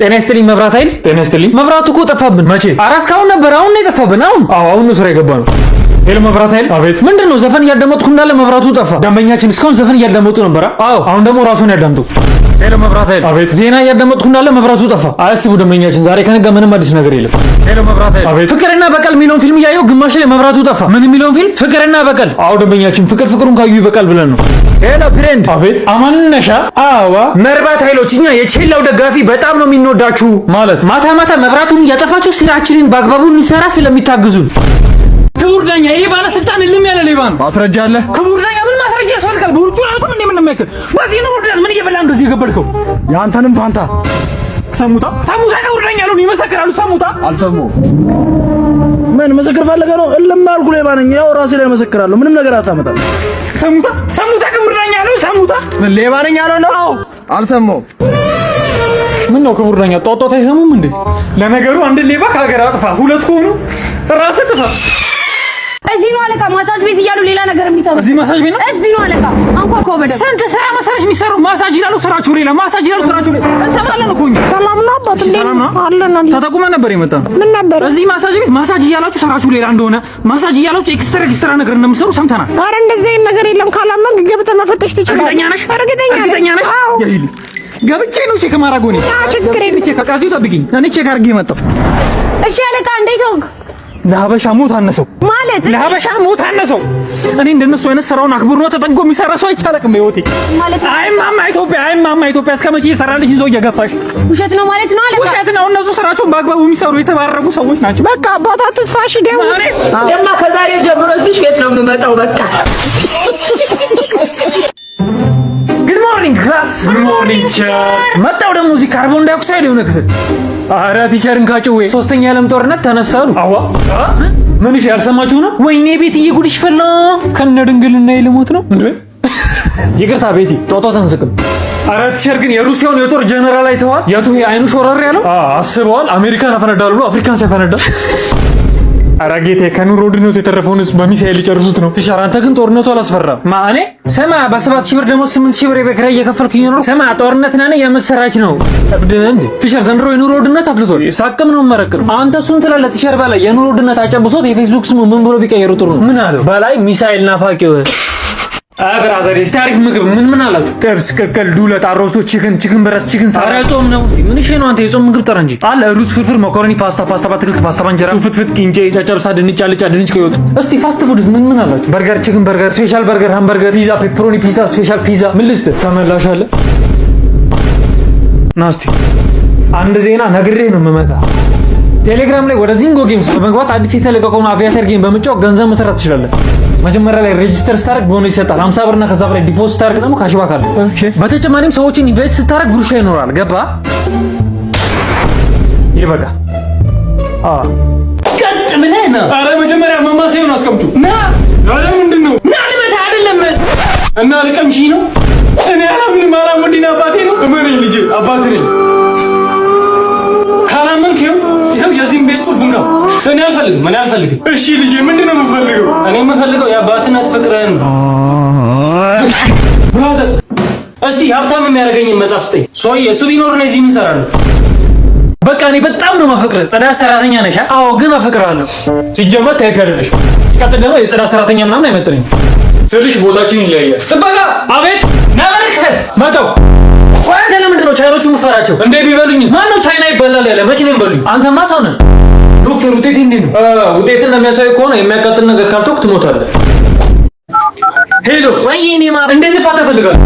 ጤና ይስጥልኝ መብራት ኃይል። ጤና ይስጥልኝ። መብራቱ እኮ ጠፋብን። መቼ? ኧረ እስካሁን ነበር፣ አሁን ነው የጠፋብን። አሁን ነው ስራ የገባ ነው። ሄሎ መብራት ኃይል። አቤት። ምንድነው? ዘፈን እያዳመጥኩ እንዳለ መብራቱ ጠፋ። ደንበኛችን እስካሁን ዘፈን እያዳመጡ ነበር። አሁን ደግሞ ራሱን ያዳምጡ። ሄሎ መብራት ኃይል። አቤት። ዜና እያዳመጥኩ እንዳለ መብራቱ ጠፋ። አያስቡ ደንበኛችን፣ ዛሬ ከነጋ ምንም አዲስ ነገር የለም። ሄሎ መብራት ኃይል። አቤት። ፍቅርና በቀል የሚለውን ፊልም እያየሁ ግማሽ ላይ መብራቱ ጠፋ። ምን የሚለውን ፊልም? ፍቅርና በቀል። አዎ ደንበኛችን፣ ፍቅሩን ካዩ ይበቃል ብለን ነው። ሄሎ ፍሬንድ። አቤት። አማን ነሻ? አዋ መብራት ኃይሎች፣ እኛ የቼላው ደጋፊ በጣም ነው የምንወዳችሁ። ማለት ማታ ማታ መብራቱን እያጠፋችሁ ስራችንን በአግባቡ እንሰራ ስለሚታግዙን። ክቡር ዳኛ፣ ይሄ ባለስልጣን ልም ያለ ሌባ ነው። ማስረጃ አለ? ክቡር ዳኛ፣ ምን ማስረጃ ያስፈልጋል? በውርጩ አልኩም እንዴ? ምን ነመከ በዚህ ነው ወርዳል። ምን እየበላ እንደዚህ የገበልከው? ያንተንም ፋንታ ሰሙታ ክቡር ዳኛ አሉን። ይመሰክራሉ። ሰሙታ አልሰሙ። ምን መሰክር ፈልገህ ነው? እልም አልኩ ሌባ ነኝ። ያው ራሴ ላይ መሰክራለሁ። ምንም ነገር አታመጣም። ሰሙታ ክቡር ዳኛ አሉ። ሰሙታ ምን ሌባ ነኝ አለው ነው? አልሰማሁም። ምን ነው ክቡር ዳኛ፣ ጧጧት አይሰሙም እንዴ? ለነገሩ አንድ ሌባ ከሀገር አጥፋ፣ ሁለት ከሆኑ ራስህ ጥፋ። እዚህ ነው አለቃ። ማሳጅ ቤት እያሉ ሌላ ነገር የሚሰሩ እዚህ ማሳጅ ቤት ነው። እዚህ ነው አለቃ። አንኳኳ በደምብ። ስንት ስራ መሰለሽ የሚሰሩ? ማሳጅ ይላሉ ስራችሁ ሌላ፣ ማሳጅ ይላሉ ስራችሁ ሌላ። እንሰማለን እኮ እኛ። ሰላም ነው አባት እንዴ? አለን። ተጠቁመን ነበር የመጣ። ምን ነበር? እዚህ ማሳጅ ቤት ማሳጅ እያላችሁ ስራችሁ ሌላ እንደሆነ፣ ማሳጅ እያላችሁ ኤክስትራ ነገር እንደምትሰሩ ሰምተናል። ኧረ እንደዚህ አይነት ነገር የለም። ካላመንክ ገብተህ መፈተሽ ትችላለህ። እርግጠኛ ነሽ? አዎ ገብቼ ነው ቼክ ማድረግ ሆነ። ችግር የለም። ቼክ አቃዚው ጠብቂኝ፣ እኔ ቼክ አድርጌ መጣሁ። እሺ አለቃ፣ እንዴት ሆንክ? ለሀበሻ ሞት አነሰው ማለት ለሀበሻ ሞት አነሰው። እኔ እንደነሱ አይነት ስራውን አክብሮ ነው ተጠንቆ የሚሰራ ሰው አይቻልም በህይወቴ ማለት። አይማማ ኢትዮጵያ እስከ መቼ ይሰራልሽ? ይዞ እየገፋሽ ውሸት ነው ማለት ነው አለቃ። ውሸት ነው። እነሱ ስራቸውን በአግባቡ የሚሰሩ የተባረሩ ሰዎች ናቸው። በቃ አባታት ትፋሽ ደው ደማ ከዛሬ ጀምሮ እዚህ ቤት ነው የምመጣው። በቃ ጉድ ሞርኒንግ ክላስ። ጉድ ሞርኒንግ ቲቸር። መጣው ደግሞ እዚህ ካርቦን ዳይኦክሳይድ የሆነ ክፍል። ኧረ ቲቸርን ካጨው ሶስተኛ የዓለም ጦርነት ተነሳሉ። አዋ ምን እሺ፣ ያልሰማችሁ ነው? ወይኔ ቤትዬ ጉድሽ ፈላ። ከነ ድንግልና ልሞት ነው እንዴ? ይቅርታ ቤቲ፣ ጦጦ ተንስቅም። ኧረ ቲቸር ግን የሩሲያውን የጦር ጀነራል አይተዋል? የቱ አይኑ ሾረር ያለው አስበዋል? አሜሪካን አፈነዳሉ ብሎ አፍሪካን ሳይፈነዳ። ኧረ ጌቴ፣ ከኑሮ ውድነቱ የተረፈውንስ በሚሳኤል ሊጨርሱት ነው። ቲቸር አንተ ግን ጦርነቱ አላስፈራም? ማኔ ስማ፣ በ7,000 ብር ደግሞ 8,000 ብር የቤት ኪራይ እየከፈልኩኝ ነው። ስማ፣ ጦርነት ነን የምትሰራች ነው። እብድን እንዴ ቲቸር? ዘንድሮ የኑሮ ውድነት አፍልቷል። ሳቅም ነው መረቅም። አንተ እሱን ትላለህ ቲቸር። በላይ የኑሮ ውድነት አጨብሶት የፌስቡክ ስሙ ምን ብሎ ቢቀየሩ ጥሩ ነው? ምን አለው በላይ? ሚሳኤል ናፋቂው። ብራዘር እስቲ አሪፍ ምግብ ምን አላችሁ? ጥብስ፣ ቅቅል፣ ዱለት፣ አሮስቶ፣ ቺክን ብረስ፣ ቺክን ሳራ። ጾም ነው ምን እሺ ነው? አንተ የጾም ምግብ ጠራ እንጂ አለ። ሩዝ፣ ፍርፍር፣ መኮረኒ፣ ፓስታ በአትክልት፣ ፓስታ በእንጀራ፣ ፍትፍት፣ ቂንጬ፣ ጨጨብሳ፣ ድንች አልጫ፣ ድንች ከይወጥ። እስቲ ፋስት ፉድስ ምን አላችሁ? በርገር፣ ቺክን በርገር፣ ስፔሻል በርገር፣ ሃምበርገር፣ ፒዛ፣ ፔፐሮኒ ፒዛ፣ ስፔሻል ፒዛ። ምን ልስጥ? ተመላሽ አለ። ናስቲ አንድ ዜና ነግሬህ ነው የምመጣ። ቴሌግራም ላይ ወደ ዚንጎ ጌምስ በመግባት አዲስ የተለቀቀውን አቪያተር ጌም በመጫወት ገንዘብ መስራት ትችላለህ። መጀመሪያ ላይ ሬጂስተር ስታደርግ ቦነስ ይሰጣል 50 ብርና ከዛ በላይ ዲፖዚት ስታደርግ ደግሞ ካሽባክ አለ። በተጨማሪም ሰዎችን ኢንቫይት ስታደርግ ጉርሻ ይኖራል። ገባ? ይበቃ። ቀጥ ምን ነው? አረ መጀመሪያ ማማሰዩን አስቀምጡ። ና አረ ምንድነው? ና ለምን አይደለም እና ለቀምሺ ነው። እኔ አላምንም። አላሙዲን አባቴ ነው። እመነኝ ልጄ፣ አባቴ ነኝ። ካላመንክ ይኸው የዚህን ቤት ቁልፍ ነው። እኔ አልፈልግም። እሺ ልጄ፣ ምንድነው የምፈልገው? እኔ የምፈልገው የአባትነት ፍቅርህን ነው። ብራዘር፣ እስቲ ሀብታም የሚያደርገኝን መጽሐፍ ስጠኝ። ሶይ እሱ ቢኖር ነው እዚህ ምን እሰራለሁ? በቃ እኔ በጣም ነው ማፈቅርህ። ጽዳት ሰራተኛ ነሽ? አዎ፣ ግን አፈቅርሃለሁ። ሲጀመር ታይፕ አይደለሽ። ሲቀጥል ደግሞ የጽዳት ሰራተኛ ምናምን አይመጥነኝም ስልሽ ቦታችን ይለያያል። ጥበቃ! አቤት! ናበረከት መጣው። ቆይ አንተ ለምንድን ነው ቻይኖቹ የምትፈራቸው? እንዴ ቢበሉኝ ማነው ቻይና ይበላል ያለ? መቼ ነው የሚበሉኝ? አንተማ ሰው ነህ። ዶክተር ውጤቴ እንዴት ነው? ውጤት እንደሚያሳይ ከሆነ የሚያቃጥል ነገር ካልተውክ ትሞታለህ። ሄሎ ወይኔ ማ እንዴት ልፋታ ፈልጋለሁ?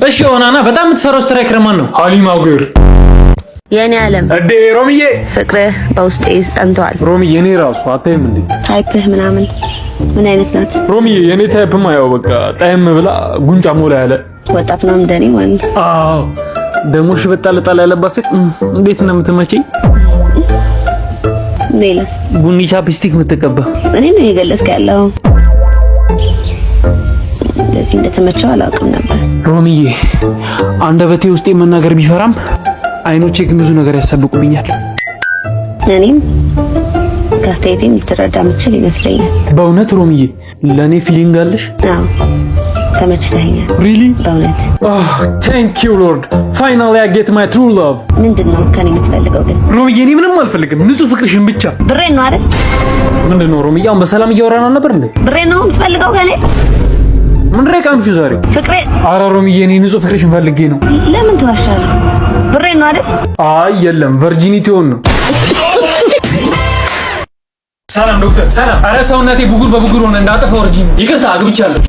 እሺ ኦናና፣ በጣም የምትፈራው ስትራይከር ማን ነው? ሀሊማ ጉር። የኔ ዓለም እዴ ሮሚዬ፣ ፍቅርህ በውስጤ ጸንቷል። ሮሚዬ፣ እኔ ራሱ አታይም እንዴ? ታይፕህ ምናምን ምን አይነት ናት? ሮሚዬ፣ የኔ ታይፕማ ያው በቃ ጣይም ብላ ጉንጫ ሞላ ያለ ወጣት ነው እንደኔ ወንድ። አዎ ደግሞ ሽበጣለጣላ ያለባት ሴት እንዴት እንደምትመቸኝ። ሌላስ? ቡኒ ቻፕስቲክ የምትቀባ እኔ ነው የገለጽክ ያለው። እንደዚህ እንደተመቸው አላውቅም ነበር። ሮሚዬ፣ አንደበቴ ውስጥ መናገር ቢፈራም አይኖቼ ግን ብዙ ነገር ያሳብቁብኛል። እኔም ከአስተያየቴም ልትረዳ የምትችል ይመስለኛል። በእውነት ሮሚዬ፣ ለእኔ ፊሊንግ አለሽ? አዎ፣ ተመችተኸኛል። ሪሊ በእውነት ቴንክ ዩ ሎርድ ፋይናሊ አይ ጌት ማይ ትሩ ላቭ። ምንድነው ከኔ የምትፈልገው ግን? ሮምዬ እኔ ምንም አልፈልግም፣ ንጹህ ፍቅርሽን ብቻ። ብሬን ነው አይደል? ምንድነው ሮምዬ አሁን በሰላም እያወራን አልነበር እንዴ? ብሬን ነው የምትፈልገው ከኔ? ምን ረቃምሽ ዛሬ? ፍቅሬ ኧረ ሮምዬ እኔ ንጹህ ፍቅርሽን ፈልጌ ነው። ለምን ትዋሻለህ? ብሬን ነው አይደል? አይ የለም ቨርጂኒቲውን ነው። ሰላም ዶክተር ሰላም። ኧረ ሰውነቴ ብጉር በብጉር ሆነ እንዳጠፋ ወርጂኝ። ይቅርታ አግብቻለሁ።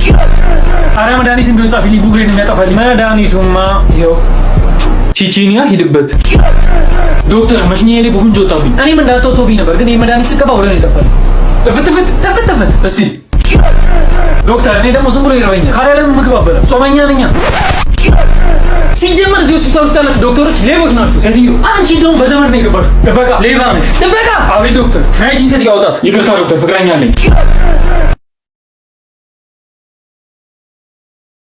ኧረ መድኃኒት እንዲሆን ጻፊልኝ፣ ብጉሬን የሚያጠፋልኝ መድኃኒቱማ ይኸው ቺቺኒያ ሂድበት። ዶክተር መሽኛዬ ላይ ቡጉንጅ ወጣብኝ። እኔም እንዳጠውቶብኝ ነበር፣ ግን ይህ መድኃኒት ስቀባ ወደ እኔ ይጠፋል። ጥፍት እስቲ ዶክተር እኔ ደግሞ ዝም ብሎ ይረበኛል። ካዲያ ለምን ምግብ አበላም? ጾመኛ ነኛ። ሲጀመር እዚህ ሆስፒታል ውስጥ ያላችሁ ዶክተሮች ሌቦች ናችሁ። ሴትዮ አንቺ እንደውም በዘመድ ነው የገባሽው። ጥበቃ ሌባ ነሽ። ጥበቃ አቤት ዶክተር ናይቺን ሴት ያወጣት። ይቅርታ ዶክተር ፍቅረኛ አለኝ።